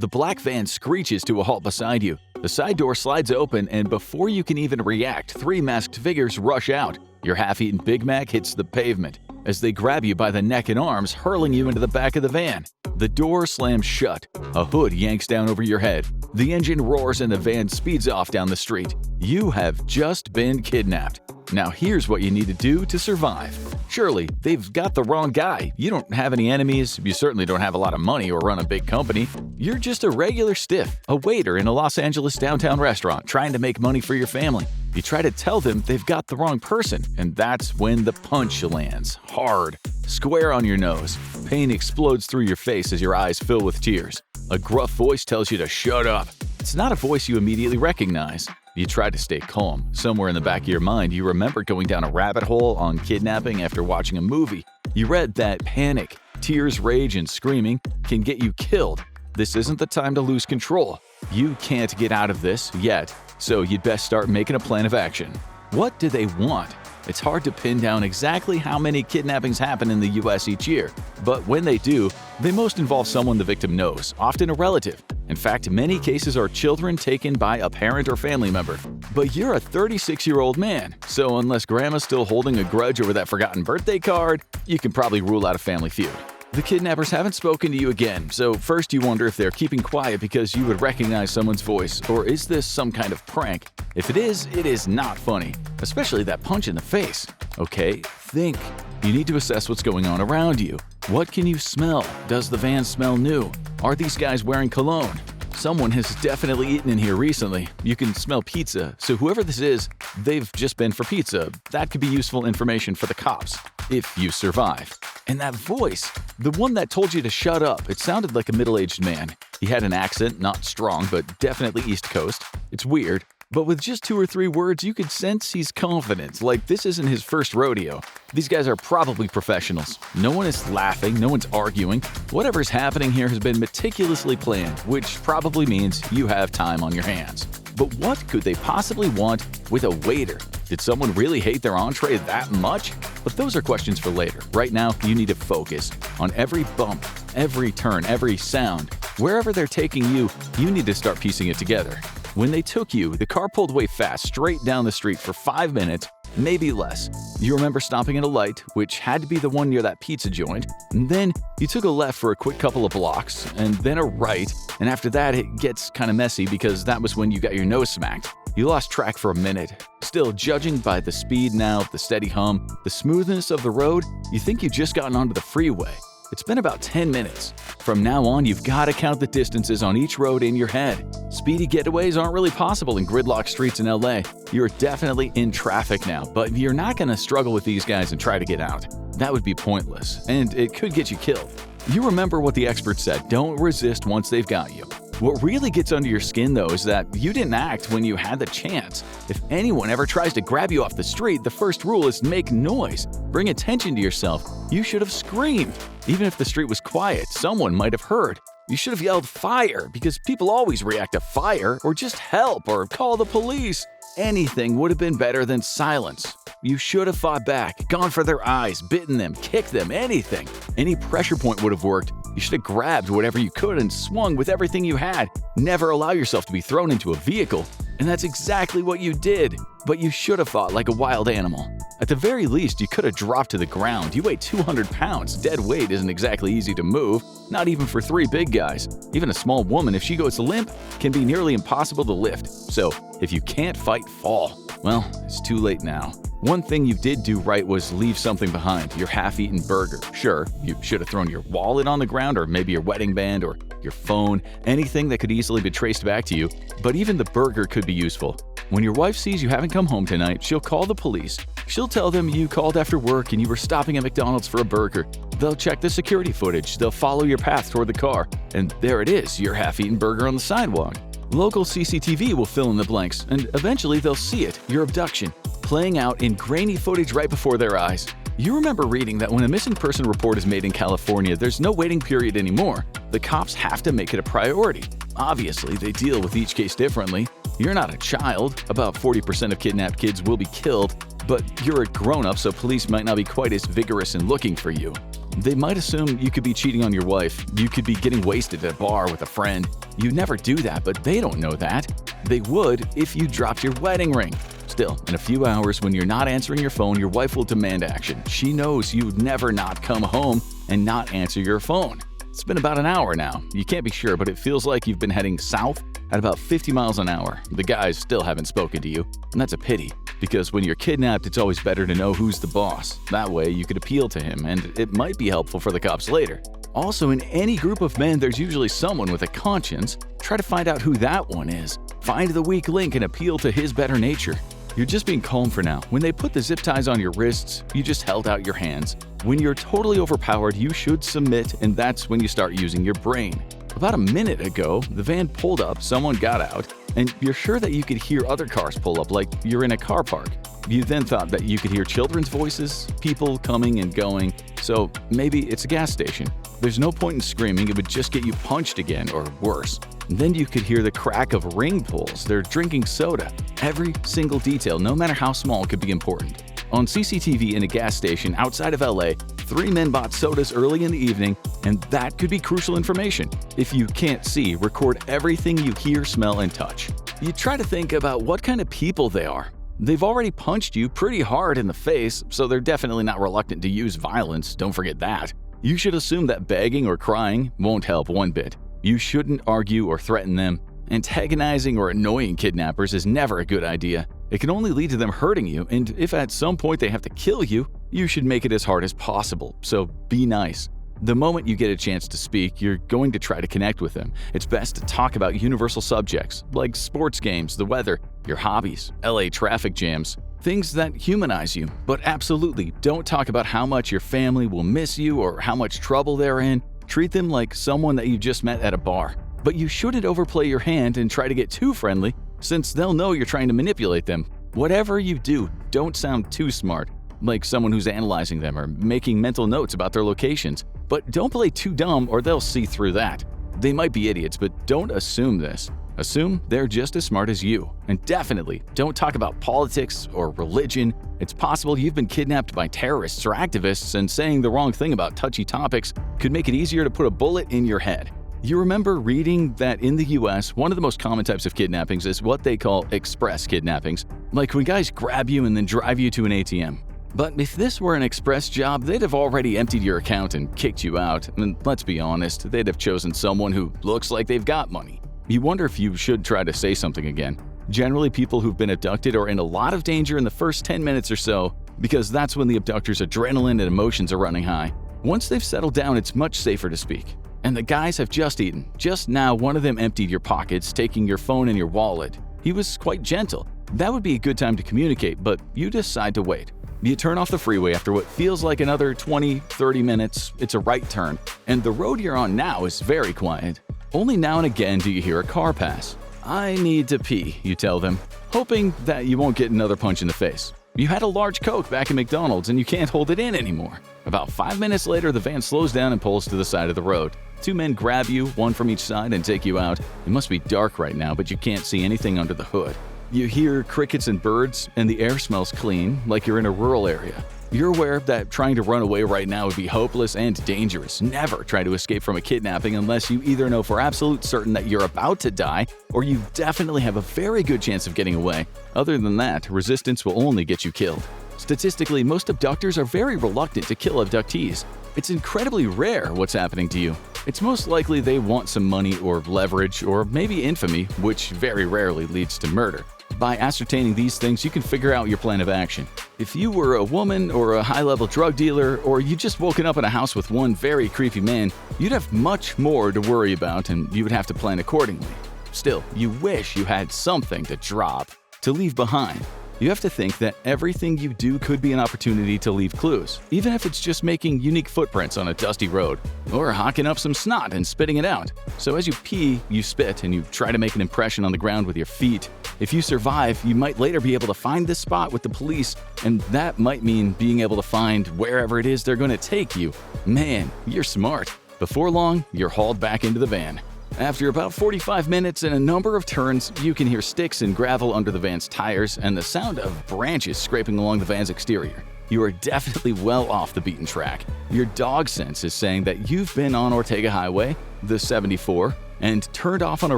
The black van screeches to a halt beside you. The side door slides open, and before you can even react, 3 masked figures rush out. Your half-eaten Big Mac hits the pavement as they grab you by the neck and arms, hurling you into the back of the van. The door slams shut. A hood yanks down over your head. The engine roars and the van speeds off down the street. You have just been kidnapped. Now here's what you need to do to survive. Surely, they've got the wrong guy. You don't have any enemies, you certainly don't have a lot of money or run a big company. You're just a regular stiff, a waiter in a Los Angeles downtown restaurant trying to make money for your family. You try to tell them they've got the wrong person, and that's when the punch lands, hard, square on your nose. Pain explodes through your face as your eyes fill with tears. A gruff voice tells you to shut up. It's not a voice you immediately recognize. You try to stay calm. Somewhere in the back of your mind, you remember going down a rabbit hole on kidnapping after watching a movie. You read that panic, tears, rage, and screaming can get you killed. This isn't the time to lose control. You can't get out of this yet, so you'd best start making a plan of action. What do they want? It's hard to pin down exactly how many kidnappings happen in the US each year, but when they do, they most involve someone the victim knows, often a relative. In fact, many cases are children taken by a parent or family member. But you're a 36-year-old man, so unless grandma's still holding a grudge over that forgotten birthday card, you can probably rule out a family feud. The kidnappers haven't spoken to you again, so first you wonder if they're keeping quiet because you would recognize someone's voice, or is this some kind of prank? If it is not funny, especially that punch in the face. Okay, think. You need to assess what's going on around you. What can you smell? Does the van smell new? Are these guys wearing cologne? Someone has definitely eaten in here recently. You can smell pizza, so whoever this is, they've just been for pizza. That could be useful information for the cops, if you survive. And that voice, the one that told you to shut up, it sounded like a middle-aged man. He had an accent, not strong, but definitely East Coast. It's weird, but with just 2 or 3 words, you could sense he's confident, like this isn't his first rodeo. These guys are probably professionals. No one is laughing, no one's arguing. Whatever's happening here has been meticulously planned, which probably means you have time on your hands. But what could they possibly want with a waiter? Did someone really hate their entree that much? But those are questions for later. Right now, you need to focus on every bump, every turn, every sound. Wherever they're taking you, you need to start piecing it together. When they took you, the car pulled away fast straight down the street for 5 minutes, maybe less. You remember stopping at a light, which had to be the one near that pizza joint, and then you took a left for a quick couple of blocks, and then a right, and after that it gets kind of messy because that was when you got your nose smacked. You lost track for a minute. Still, judging by the speed now, the steady hum, the smoothness of the road, you think you've just gotten onto the freeway. It's been about 10 minutes. From now on, you've got to count the distances on each road in your head. Speedy getaways aren't really possible in gridlock streets in LA. You're definitely in traffic now, but you're not going to struggle with these guys and try to get out. That would be pointless, and it could get you killed. You remember what the experts said, don't resist once they've got you. What really gets under your skin, though, is that you didn't act when you had the chance. If anyone ever tries to grab you off the street, the first rule is make noise. Bring attention to yourself. You should have screamed. Even if the street was quiet, someone might have heard. You should have yelled fire, because people always react to fire, or just help, or call the police. Anything would have been better than silence. You should have fought back, gone for their eyes, bitten them, kicked them, anything. Any pressure point would have worked. You should have grabbed whatever you could and swung with everything you had. Never allow yourself to be thrown into a vehicle. And that's exactly what you did. But you should have fought like a wild animal. At the very least, you could have dropped to the ground. You weigh 200 pounds. Dead weight isn't exactly easy to move, not even for 3 big guys. Even a small woman, if she goes limp, can be nearly impossible to lift. So, if you can't fight, fall. Well, it's too late now. One thing you did do right was leave something behind, your half-eaten burger. Sure, you should have thrown your wallet on the ground, or maybe your wedding band, or your phone, anything that could easily be traced back to you, but even the burger could be useful. When your wife sees you haven't come home tonight, she'll call the police. She'll tell them you called after work and you were stopping at McDonald's for a burger. They'll check the security footage, they'll follow your path toward the car, and there it is, your half-eaten burger on the sidewalk. Local CCTV will fill in the blanks, and eventually they'll see it, your abduction, playing out in grainy footage right before their eyes. You remember reading that when a missing person report is made in California, there's no waiting period anymore. The cops have to make it a priority. Obviously, they deal with each case differently. You're not a child. About 40% of kidnapped kids will be killed, but you're a grown-up, so police might not be quite as vigorous in looking for you. They might assume you could be cheating on your wife, you could be getting wasted at a bar with a friend. You never do that, but they don't know that. They would if you dropped your wedding ring. Still, in a few hours when you're not answering your phone, your wife will demand action. She knows you'd never not come home and not answer your phone. It's been about an hour now. You can't be sure, but it feels like you've been heading south at about 50 miles an hour. The guys still haven't spoken to you, and that's a pity, because when you're kidnapped, it's always better to know who's the boss. That way, you could appeal to him, and it might be helpful for the cops later. Also, in any group of men, there's usually someone with a conscience. Try to find out who that one is. Find the weak link and appeal to his better nature. You're just being calm for now. When they put the zip ties on your wrists, you just held out your hands. When you're totally overpowered, you should submit, and that's when you start using your brain. About a minute ago, the van pulled up, someone got out, and you're sure that you could hear other cars pull up like you're in a car park. You then thought that you could hear children's voices, people coming and going, so maybe it's a gas station. There's no point in screaming, it would just get you punched again or worse. And then you could hear the crack of ring pulls. They're drinking soda. Every single detail, no matter how small, could be important. On CCTV in a gas station outside of LA, 3 men bought sodas early in the evening, and that could be crucial information. If you can't see, record everything you hear, smell, and touch. You try to think about what kind of people they are. They've already punched you pretty hard in the face, so they're definitely not reluctant to use violence, don't forget that. You should assume that begging or crying won't help one bit. You shouldn't argue or threaten them. Antagonizing or annoying kidnappers is never a good idea. It can only lead to them hurting you, and if at some point they have to kill you, you should make it as hard as possible, so be nice. The moment you get a chance to speak, you're going to try to connect with them. It's best to talk about universal subjects, like sports games, the weather, your hobbies, LA traffic jams, things that humanize you. But absolutely don't talk about how much your family will miss you or how much trouble they're in. Treat them like someone that you just met at a bar. But you shouldn't overplay your hand and try to get too friendly, since they'll know you're trying to manipulate them. Whatever you do, don't sound too smart, like someone who's analyzing them or making mental notes about their locations. But don't play too dumb or they'll see through that. They might be idiots, but don't assume this. Assume they're just as smart as you. And definitely don't talk about politics or religion. It's possible you've been kidnapped by terrorists or activists, and saying the wrong thing about touchy topics could make it easier to put a bullet in your head. You remember reading that in the US, one of the most common types of kidnappings is what they call express kidnappings, like when guys grab you and then drive you to an ATM. But if this were an express job, they'd have already emptied your account and kicked you out, and let's be honest, they'd have chosen someone who looks like they've got money. You wonder if you should try to say something again. Generally, people who've been abducted are in a lot of danger in the first 10 minutes or so, because that's when the abductor's adrenaline and emotions are running high. Once they've settled down, it's much safer to speak. And the guys have just eaten. Just now, one of them emptied your pockets, taking your phone and your wallet. He was quite gentle. That would be a good time to communicate, but you decide to wait. You turn off the freeway after what feels like another 20-30 minutes. It's a right turn, and the road you're on now is very quiet. Only now and again do you hear a car pass. "I need to pee," you tell them, hoping that you won't get another punch in the face. You had a large Coke back at McDonald's and you can't hold it in anymore. About 5 minutes later, the van slows down and pulls to the side of the road. 2 men grab you, one from each side, and take you out. It must be dark right now, but you can't see anything under the hood. You hear crickets and birds, and the air smells clean, like you're in a rural area. You're aware that trying to run away right now would be hopeless and dangerous. Never try to escape from a kidnapping unless you either know for absolute certain that you're about to die, or you definitely have a very good chance of getting away. Other than that, resistance will only get you killed. Statistically, most abductors are very reluctant to kill abductees. It's incredibly rare what's happening to you. It's most likely they want some money or leverage, or maybe infamy, which very rarely leads to murder. By ascertaining these things, you can figure out your plan of action. If you were a woman or a high-level drug dealer, or you just woken up in a house with one very creepy man, you'd have much more to worry about, and you would have to plan accordingly. Still, you wish you had something to drop, to leave behind. You have to think that everything you do could be an opportunity to leave clues, even if it's just making unique footprints on a dusty road, or hocking up some snot and spitting it out. So as you pee, you spit, and you try to make an impression on the ground with your feet. If you survive, you might later be able to find this spot with the police, and that might mean being able to find wherever it is they're going to take you. Man, you're smart. Before long, you're hauled back into the van. After about 45 minutes and a number of turns, you can hear sticks and gravel under the van's tires and the sound of branches scraping along the van's exterior. you are definitely well off the beaten track. Your dog sense is saying that you've been on Ortega Highway, the 74, and turned off on a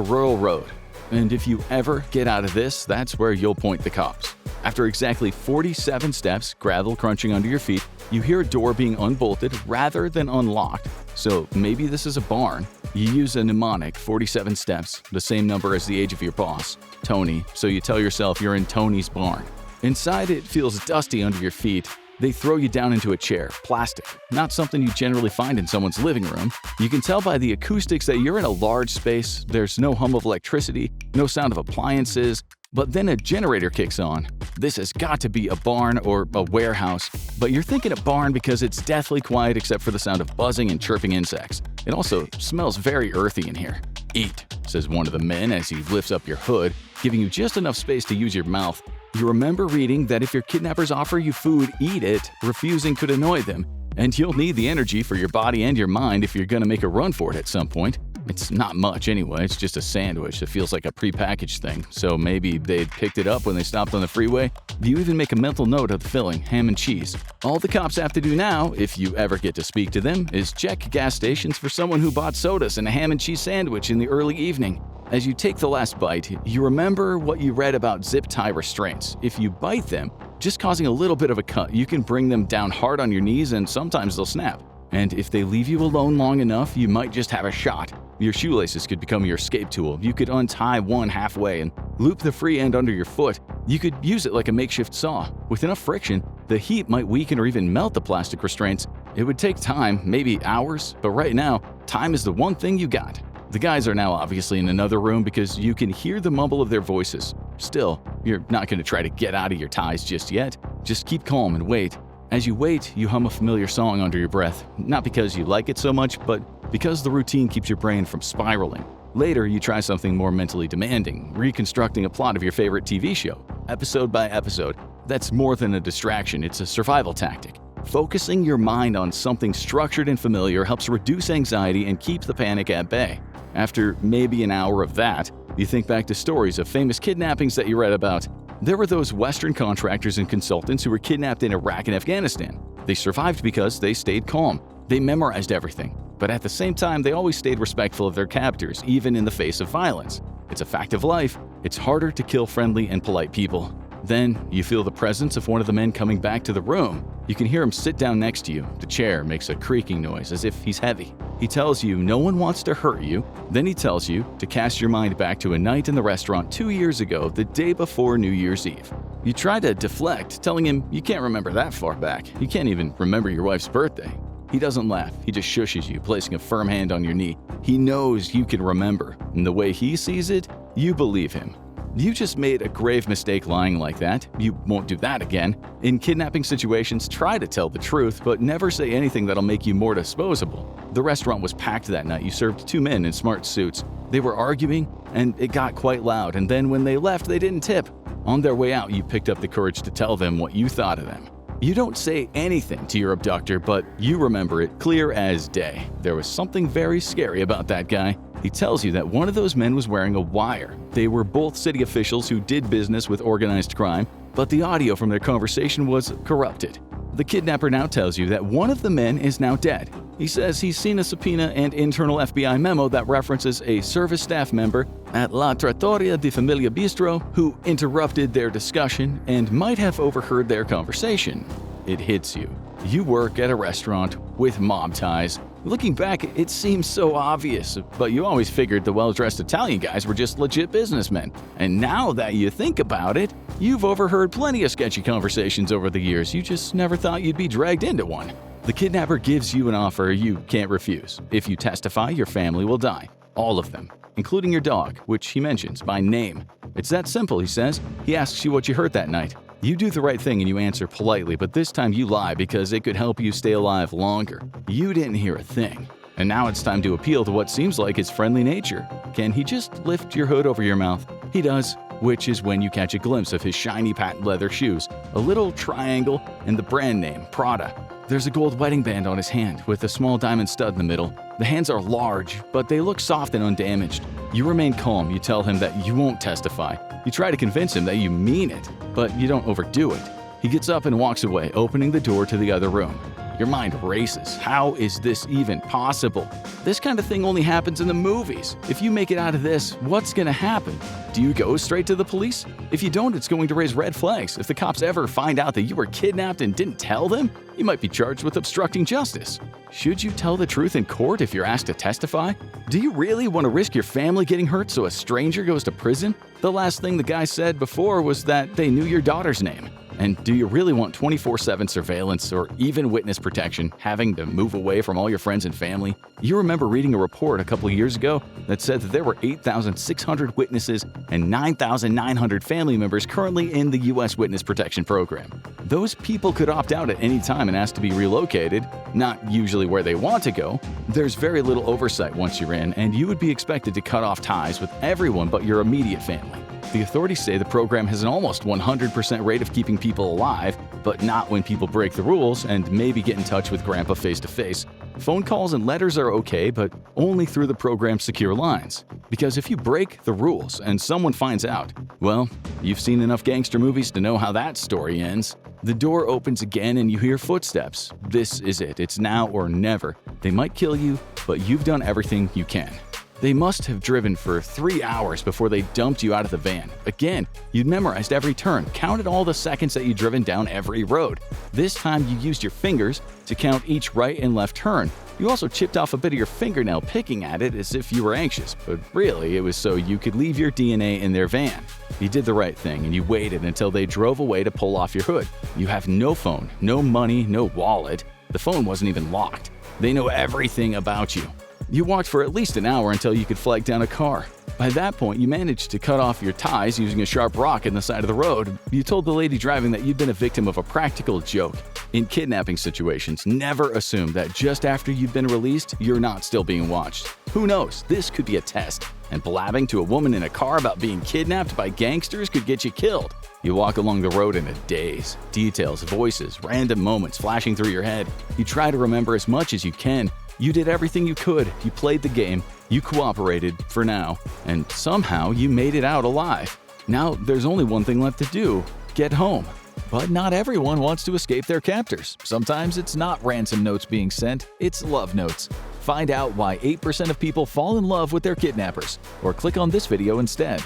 rural road. And if you ever get out of this, that's where you'll point the cops. After exactly 47 steps, gravel crunching under your feet, you hear a door being unbolted rather than unlocked. So maybe this is a barn. You use a mnemonic, 47 steps, the same number as the age of your boss, Tony, so you tell yourself you're in Tony's barn. Inside, it feels dusty under your feet. They throw you down into a chair, plastic, not something you generally find in someone's living room. You can tell by the acoustics that you're in a large space. There's no hum of electricity, no sound of appliances, but then a generator kicks on. This has got to be a barn or a warehouse, but you're thinking a barn because it's deathly quiet except for the sound of buzzing and chirping insects. It also smells very earthy in here. "Eat," says one of the men as he lifts up your hood, giving you just enough space to use your mouth. You remember reading that if your kidnappers offer you food, eat it. Refusing could annoy them, and you'll need the energy for your body and your mind if you're gonna make a run for it at some point. It's not much anyway, it's just a sandwich that feels like a prepackaged thing, so maybe they'd picked it up when they stopped on the freeway. You even make a mental note of the filling, ham and cheese. All the cops have to do now, if you ever get to speak to them, is check gas stations for someone who bought sodas and a ham and cheese sandwich in the early evening. As you take the last bite, you remember what you read about zip tie restraints. If you bite them, just causing a little bit of a cut, you can bring them down hard on your knees and sometimes they'll snap. And if they leave you alone long enough, you might just have a shot. Your shoelaces could become your escape tool. You could untie one halfway and loop the free end under your foot. You could use it like a makeshift saw. With enough friction, the heat might weaken or even melt the plastic restraints. It would take time, maybe hours, but right now, time is the one thing you got. The guys are now obviously in another room because you can hear the mumble of their voices. Still, you're not going to try to get out of your ties just yet. Just keep calm and wait. As you wait, you hum a familiar song under your breath, not because you like it so much, but because the routine keeps your brain from spiraling. Later, you try something more mentally demanding, reconstructing a plot of your favorite TV show, episode by episode. That's more than a distraction, it's a survival tactic. Focusing your mind on something structured and familiar helps reduce anxiety and keep the panic at bay. After maybe an hour of that, you think back to stories of famous kidnappings that you read about. There were those Western contractors and consultants who were kidnapped in Iraq and Afghanistan. They survived because they stayed calm. They memorized everything. But at the same time, they always stayed respectful of their captors, even in the face of violence. It's a fact of life. It's harder to kill friendly and polite people. Then, you feel the presence of one of the men coming back to the room. You can hear him sit down next to you. The chair makes a creaking noise as if he's heavy. He tells you no one wants to hurt you. Then he tells you to cast your mind back to a night in the restaurant 2 years ago, the day before New Year's Eve. You try to deflect, telling him you can't remember that far back. You can't even remember your wife's birthday. He doesn't laugh. He just shushes you, placing a firm hand on your knee. He knows you can remember, and the way he sees it, you believe him. You just made a grave mistake lying like that. You won't do that again. In kidnapping situations, try to tell the truth, but never say anything that'll make you more disposable. The restaurant was packed that night. You served 2 men in smart suits. They were arguing, and it got quite loud, and then when they left, they didn't tip. On their way out, you picked up the courage to tell them what you thought of them. You don't say anything to your abductor, but you remember it clear as day. There was something very scary about that guy. He tells you that one of those men was wearing a wire. They were both city officials who did business with organized crime, but the audio from their conversation was corrupted. The kidnapper now tells you that one of the men is now dead. He says he's seen a subpoena and internal FBI memo that references a service staff member at La Trattoria di Familia Bistro who interrupted their discussion and might have overheard their conversation. It hits you. You work at a restaurant with mob ties. Looking back, it seems so obvious, but you always figured the well-dressed Italian guys were just legit businessmen. And now that you think about it, you've overheard plenty of sketchy conversations over the years. You just never thought you'd be dragged into one. The kidnapper gives you an offer you can't refuse. If you testify, your family will die. All of them, including your dog, which he mentions by name. It's that simple, he says. He asks you what you heard that night. You do the right thing and you answer politely, but this time you lie because it could help you stay alive longer. You didn't hear a thing. And now it's time to appeal to what seems like his friendly nature. Can he just lift your hood over your mouth? He does, which is when you catch a glimpse of his shiny patent leather shoes, a little triangle, and the brand name, Prada. There's a gold wedding band on his hand with a small diamond stud in the middle. The hands are large, but they look soft and undamaged. You remain calm. You tell him that you won't testify. You try to convince him that you mean it, but you don't overdo it. He gets up and walks away, opening the door to the other room. Your mind races. How is this even possible? This kind of thing only happens in the movies. If you make it out of this, what's going to happen? Do you go straight to the police? If you don't, it's going to raise red flags. If the cops ever find out that you were kidnapped and didn't tell them, you might be charged with obstructing justice. Should you tell the truth in court if you're asked to testify? Do you really want to risk your family getting hurt so a stranger goes to prison? The last thing the guy said before was that they knew your daughter's name. And do you really want 24/7 surveillance or even witness protection, having to move away from all your friends and family? You remember reading a report a couple of years ago that said that there were 8,600 witnesses and 9,900 family members currently in the U.S. Witness Protection Program. Those people could opt out at any time and ask to be relocated, not usually where they want to go. There's very little oversight once you're in, and you would be expected to cut off ties with everyone but your immediate family. The authorities say the program has an almost 100% rate of keeping people alive, but not when people break the rules and maybe get in touch with Grandpa face-to-face. Phone calls and letters are okay, but only through the program's secure lines. Because if you break the rules and someone finds out, well, you've seen enough gangster movies to know how that story ends. The door opens again and you hear footsteps. This is it. It's now or never. They might kill you, but you've done everything you can. They must have driven for 3 hours before they dumped you out of the van. Again, you'd memorized every turn, counted all the seconds that you'd driven down every road. This time you used your fingers to count each right and left turn. You also chipped off a bit of your fingernail picking at it as if you were anxious, but really it was so you could leave your DNA in their van. You did the right thing and you waited until they drove away to pull off your hood. You have no phone, no money, no wallet. The phone wasn't even locked. They know everything about you. You walked for at least an hour until you could flag down a car. By that point, you managed to cut off your ties using a sharp rock in the side of the road. You told the lady driving that you'd been a victim of a practical joke. In kidnapping situations, never assume that just after you've been released, you're not still being watched. Who knows? This could be a test. And blabbing to a woman in a car about being kidnapped by gangsters could get you killed. You walk along the road in a daze. Details, voices, random moments flashing through your head. You try to remember as much as you can. You did everything you could. You played the game. You cooperated, for now. And somehow you made it out alive. Now there's only one thing left to do. Get home. But not everyone wants to escape their captors. Sometimes it's not ransom notes being sent, it's love notes. Find out why 8% of people fall in love with their kidnappers, or click on this video instead.